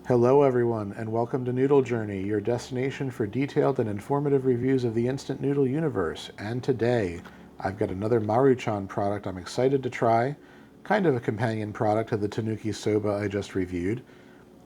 Hello everyone, and welcome to Noodle Journey, your destination for detailed and informative reviews of the instant noodle universe. And today, I've got another Maruchan product I'm excited to try, kind of a companion product to the Tanuki Soba I just reviewed.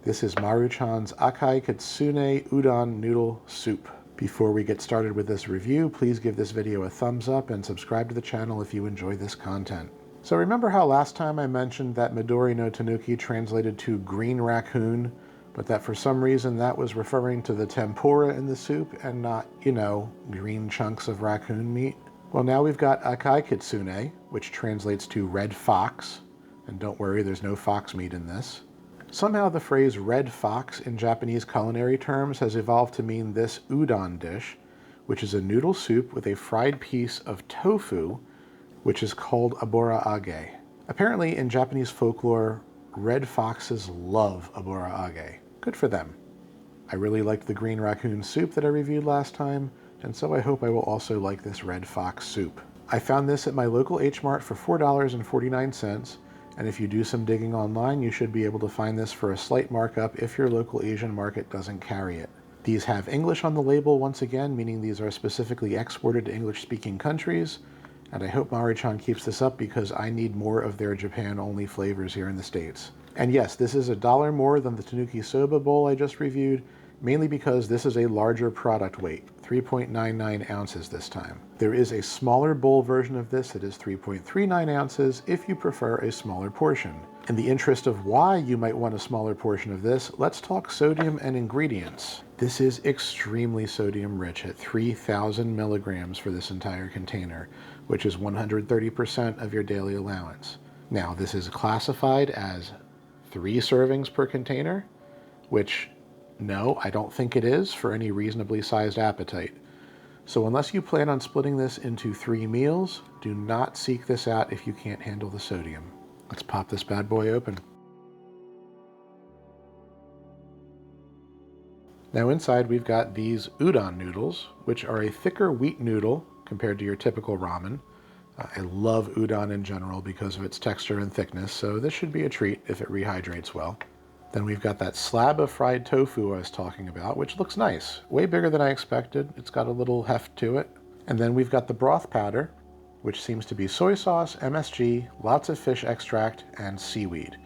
This is Maruchan's Akai Kitsune Udon Noodle Soup. Before we get started with this review, please give this video a thumbs up and subscribe to the channel if you enjoy this content. So remember how last time I mentioned that Midori no Tanuki translated to green raccoon, but that for some reason that was referring to the tempura in the soup and not, green chunks of raccoon meat? Well, now we've got Akai Kitsune, which translates to red fox, and don't worry, there's no fox meat in this. Somehow the phrase red fox in Japanese culinary terms has evolved to mean this udon dish, which is a noodle soup with a fried piece of tofu, which is called abora-age. Apparently in Japanese folklore, red foxes love abora-age. Good for them. I really liked the green raccoon soup that I reviewed last time, and so I hope I will also like this red fox soup. I found this at my local H-Mart for $4.49, and if you do some digging online, you should be able to find this for a slight markup if your local Asian market doesn't carry it. These have English on the label once again, meaning these are specifically exported to English-speaking countries, and I hope Maruchan keeps this up because I need more of their Japan-only flavors here in the States. And yes, this is $1 more than the Tanuki Soba bowl I just reviewed, mainly because this is a larger product weight, 3.99 ounces this time. There is a smaller bowl version of this that is 3.39 ounces if you prefer a smaller portion. In the interest of why you might want a smaller portion of this, let's talk sodium and ingredients. This is extremely sodium rich at 3,000 milligrams for this entire container, which is 130% of your daily allowance. Now, this is classified as 3 servings per container, which, no, I don't think it is for any reasonably sized appetite. So unless you plan on splitting this into 3 meals, do not seek this out if you can't handle the sodium. Let's pop this bad boy open. Now inside we've got these udon noodles, which are a thicker wheat noodle compared to your typical ramen. I love udon in general because of its texture and thickness, so this should be a treat if it rehydrates well. Then we've got that slab of fried tofu I was talking about, which looks nice. Way bigger than I expected. It's got a little heft to it. And then we've got the broth powder, which seems to be soy sauce, MSG, lots of fish extract, and seaweed.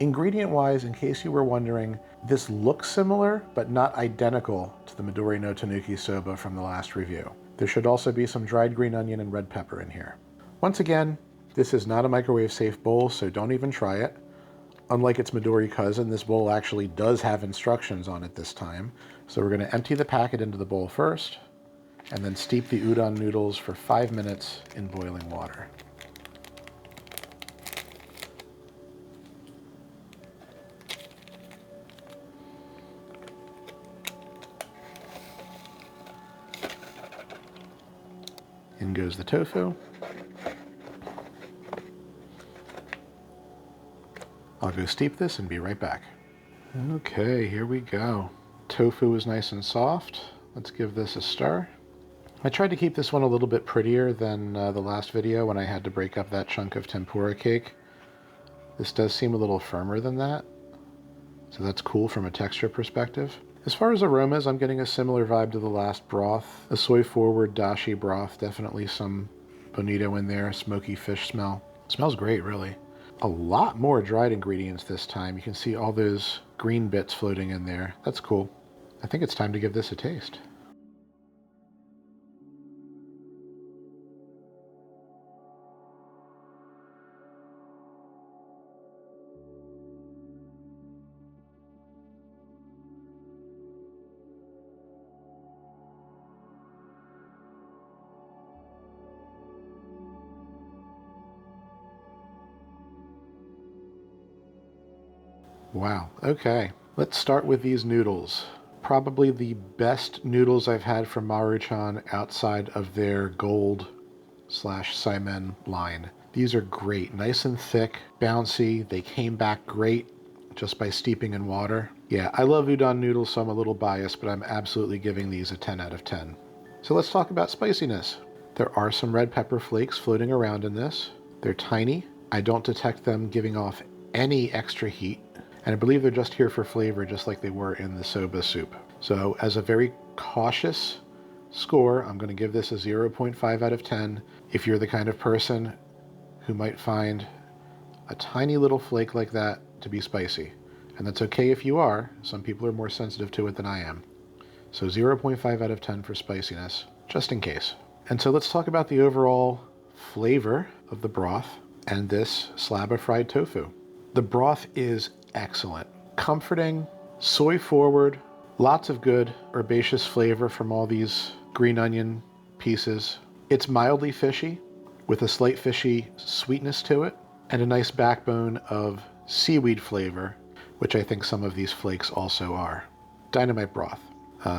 Ingredient-wise, in case you were wondering, this looks similar, but not identical to the Midori no Tanuki Soba from the last review. There should also be some dried green onion and red pepper in here. Once again, this is not a microwave-safe bowl, so don't even try it. Unlike its Midori cousin, this bowl actually does have instructions on it this time. So we're going to empty the packet into the bowl first, and then steep the udon noodles for 5 minutes in boiling water. In goes the tofu. I'll go steep this and be right back. Okay, here we go. Tofu is nice and soft. Let's give this a stir. I tried to keep this one a little bit prettier than the last video when I had to break up that chunk of tempura cake. This does seem a little firmer than that, so that's cool from a texture perspective. As far as aromas, I'm getting a similar vibe to the last broth. A soy-forward dashi broth, definitely some bonito in there, smoky fish smell. It smells great, really. A lot more dried ingredients this time. You can see all those green bits floating in there. That's cool. I think it's time to give this a taste. Wow, okay. Let's start with these noodles. Probably the best noodles I've had from Maruchan outside of their gold/Saimen line. These are great, nice and thick, bouncy. They came back great just by steeping in water. Yeah, I love udon noodles, so I'm a little biased, but I'm absolutely giving these a 10 out of 10. So let's talk about spiciness. There are some red pepper flakes floating around in this. They're tiny. I don't detect them giving off any extra heat. And I believe they're just here for flavor, just like they were in the soba soup. So as a very cautious score, I'm going to give this a 0.5 out of 10. If you're the kind of person who might find a tiny little flake like that to be spicy. And that's okay if you are. Some people are more sensitive to it than I am. So 0.5 out of 10 for spiciness, just in case. And so let's talk about the overall flavor of the broth and this slab of fried tofu. The broth is excellent. Comforting, soy forward, lots of good herbaceous flavor from all these green onion pieces. It's mildly fishy with a slight fishy sweetness to it and a nice backbone of seaweed flavor, which I think some of these flakes also are. Dynamite broth.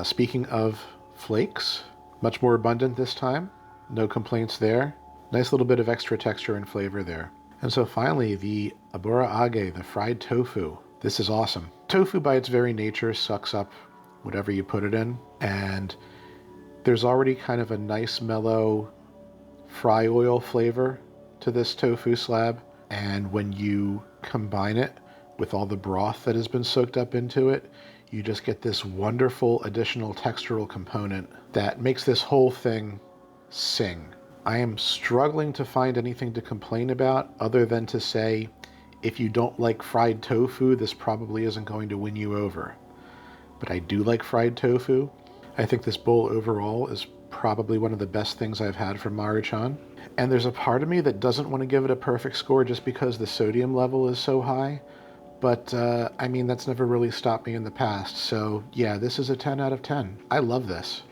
Speaking of flakes, much more abundant this time. No complaints there. Nice little bit of extra texture and flavor there. And so finally, the abura age, the fried tofu. This is awesome. Tofu by its very nature sucks up whatever you put it in. And there's already kind of a nice mellow fry oil flavor to this tofu slab. And when you combine it with all the broth that has been soaked up into it, you just get this wonderful additional textural component that makes this whole thing sing. I am struggling to find anything to complain about other than to say, if you don't like fried tofu, this probably isn't going to win you over. But I do like fried tofu. I think this bowl overall is probably one of the best things I've had from Maruchan. And there's a part of me that doesn't want to give it a perfect score just because the sodium level is so high. But, I mean, that's never really stopped me in the past. So, yeah, this is a 10 out of 10. I love this.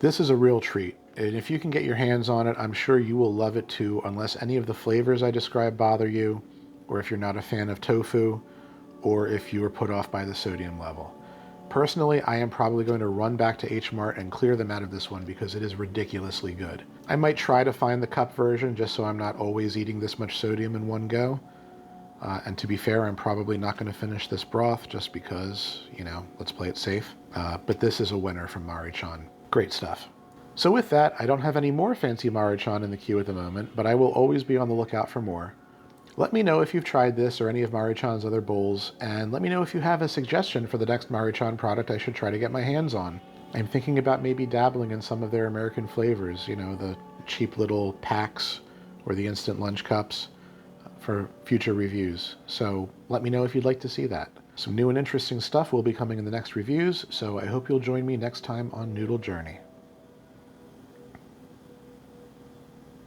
This is a real treat. And if you can get your hands on it, I'm sure you will love it too, unless any of the flavors I described bother you, or if you're not a fan of tofu, or if you were put off by the sodium level. Personally, I am probably going to run back to H Mart and clear them out of this one because it is ridiculously good. I might try to find the cup version just so I'm not always eating this much sodium in one go. And to be fair, I'm probably not going to finish this broth just because, you know, let's play it safe. But this is a winner from Maruchan. Great stuff. So with that, I don't have any more fancy Maruchan in the queue at the moment, but I will always be on the lookout for more. Let me know if you've tried this or any of Maruchan's other bowls, and let me know if you have a suggestion for the next Maruchan product I should try to get my hands on. I'm thinking about maybe dabbling in some of their American flavors, you know, the cheap little packs or the instant lunch cups for future reviews. So let me know if you'd like to see that. Some new and interesting stuff will be coming in the next reviews, so I hope you'll join me next time on Noodle Journey.